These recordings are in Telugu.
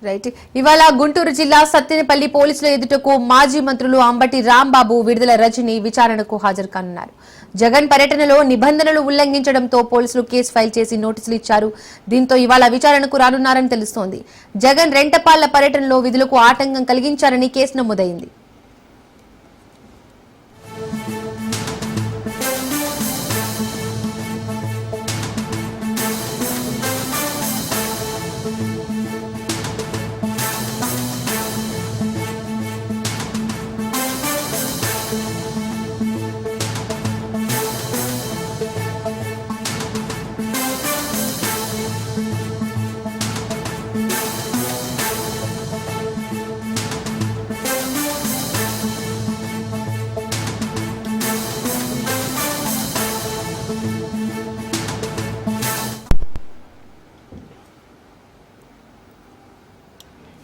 రైట్. ఇవాళ గుంటూరు జిల్లా సత్తెనపల్లి పోలీసుల ఎదుటకు మాజీ మంత్రులు అంబటి రాంబాబు, విడుదల రజని విచారణకు హాజరు కానున్నారు. జగన్ పర్యటనలో నిబంధనలు ఉల్లంఘించడంతో పోలీసులు కేసు ఫైల్ చేసి నోటీసులు ఇచ్చారు. దీంతో ఇవాళ విచారణకు రానున్నారని తెలుస్తోంది. జగన్ రెంటపాళ్ల పర్యటనలో విధులకు ఆటంకం కలిగించారని కేసు నమోదైంది.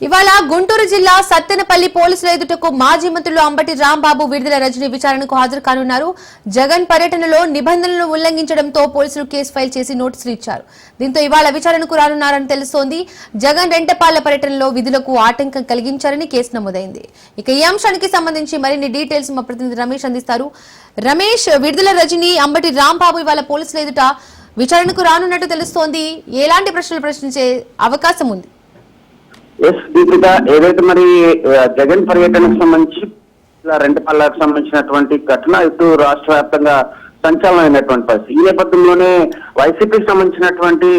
ఇవాళ గుంటూరు జిల్లా సత్తెనపల్లి పోలీసుల ఎదుటకు మాజీ మంత్రులు అంబటి రాంబాబు, విడుదల రజని విచారణకు హాజరు కానున్నారు. జగన్ పర్యటనలో నిబంధనలను ఉల్లంఘించడంతో పోలీసులు కేసు ఫైల్ చేసి నోటీసులు ఇచ్చారు. దీంతో ఇవాళ విచారణకు రానున్నారని తెలుస్తోంది. జగన్ రెంటపాళ్ల పర్యటనలో విధులకు ఆటంకం కలిగించారని కేసు నమోదైంది. ఇక ఈ అంశానికి సంబంధించి మరిన్ని డీటెయిల్స్ మా ప్రతినిధి రమేష్ అందిస్తారు. రమేష్, విడుదల రజని, అంబటి రాంబాబు ఇవాళ పోలీసుల ఎదుట విచారణకు రానున్నట్టు తెలుస్తోంది. ఎలాంటి ప్రశ్నలు ప్రశ్నించే అవకాశం ఉంది? ఎస్ దీపిక, ఏదైతే మరి జగన్ పర్యటనకు సంబంధించి రెంటపాళ్లకు సంబంధించినటువంటి ఘటన ఇటు రాష్ట్ర వ్యాప్తంగా సంచలనమైనటువంటి పరిస్థితి. ఈ నేపథ్యంలోనే వైసీపీకి సంబంధించినటువంటి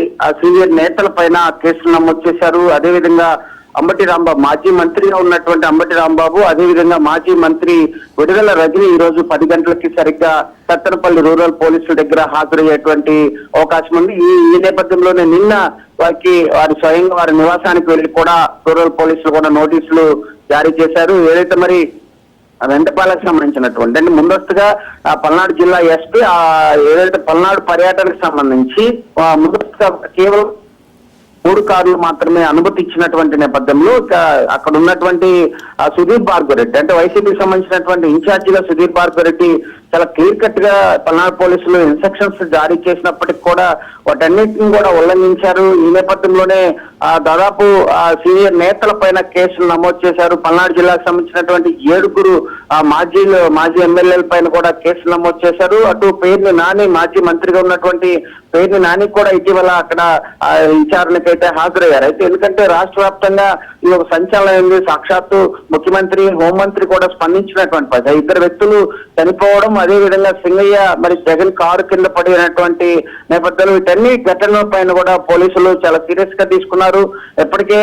సీనియర్ నేతల పైన కేసులు నమోదు చేశారు. అదేవిధంగా అంబటి రాంబాబు, మాజీ మంత్రిగా ఉన్నటువంటి అంబటి రాంబాబు, అదేవిధంగా మాజీ మంత్రి విడుదల రజని ఈ రోజు 10 గంటలకి సరిగ్గా సత్తెనపల్లి రూరల్ పోలీసుల దగ్గర హాజరయ్యేటువంటి అవకాశం ఉంది. ఈ నేపథ్యంలోనే నిన్న వారి స్వయంగా వారి నివాసానికి వెళ్లి కూడా రూరల్ పోలీసులు కూడా నోటీసులు జారీ చేశారు. ఏదైతే మరి రెంటపాలకు సంబంధించినటువంటి అంటే ముందస్తుగా పల్నాడు జిల్లా ఎస్పీ ఏదైతే పల్నాడు పర్యటనకు సంబంధించి ముందస్తుగా కేవలం 3 కార్లు మాత్రమే అనుమతి ఇచ్చినటువంటి నేపథ్యంలో అక్కడ ఉన్నటువంటి సుధీర్ భార్గవరెడ్డి, అంటే వైసీపీకి సంబంధించినటువంటి ఇన్ఛార్జిగా సుధీర్ భార్గవరెడ్డి చాలా క్లియర్ కట్ గా పల్నాడు పోలీసులు ఇన్స్ట్రక్షన్స్ జారీ చేసినప్పటికీ కూడా వాటన్నిటిని కూడా ఉల్లంఘించారు. ఈ నేపథ్యంలోనే దాదాపు సీనియర్ నేతల పైన కేసులు నమోదు చేశారు. పల్నాడు జిల్లాకు సంబంధించినటువంటి 7 మాజీ ఎమ్మెల్యేల పైన కూడా కేసులు నమోదు చేశారు. అటు పేర్ని నాని, మాజీ మంత్రిగా ఉన్నటువంటి పేర్ని నాని కూడా ఇటీవల అక్కడ విచారణకైతే హాజరయ్యారు. అయితే ఎందుకంటే రాష్ట్ర వ్యాప్తంగా ఇది ఒక సంచలనమైంది. సాక్షాత్తు ముఖ్యమంత్రి, హోంమంత్రి కూడా స్పందించినటువంటి పరిస్థితి. 2 వ్యక్తులు చనిపోవడం, అదే విధంగా సింగయ్య మరి జగన్ కారు కింద పడినటువంటి నేపథ్యంలో వీటన్ని ఘటనల పైన కూడా పోలీసులు చాలా సీరియస్ గా తీసుకున్నారు. ఎప్పటికే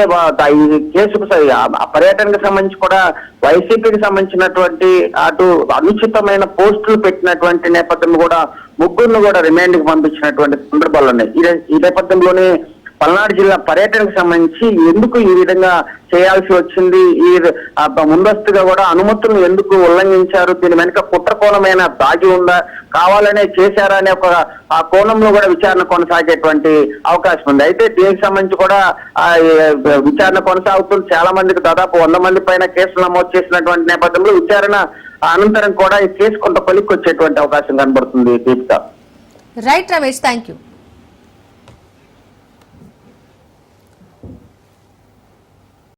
ఈ కేసుకు ఆ పర్యటనకు సంబంధించి కూడా వైసీపీకి సంబంధించినటువంటి అటు అనుచితమైన పోస్టులు పెట్టినటువంటి నేపథ్యం కూడా 3 కూడా రిమాండ్ కి పంపించినటువంటి సందర్భాలు ఉన్నాయి. ఈ నేపథ్యంలోనే పల్నాడు జిల్లా పర్యటనకు సంబంధించి ఎందుకు ఈ విధంగా చేయాల్సి వచ్చింది, ఈ ముందస్తుగా కూడా అనుమతులను ఎందుకు ఉల్లంఘించారు, దీని వెనుక కుట్రకోణమైన దాగి ఉందా, కావాలనే చేశారా అనే ఒక ఆ కోణంలో కూడా విచారణ కొనసాగేటువంటి అవకాశం ఉంది. అయితే దీనికి సంబంధించి కూడా విచారణ కొనసాగుతుంది. చాలా మందికి దాదాపు 100 మంది పైన కేసులు నమోదు చేసినటువంటి నేపథ్యంలో విచారణ అనంతరం కూడా ఈ కేసు కొంత కొలిక్కి వచ్చేటువంటి అవకాశం కనబడుతుంది. Deepika. Right Ramesh, thank you.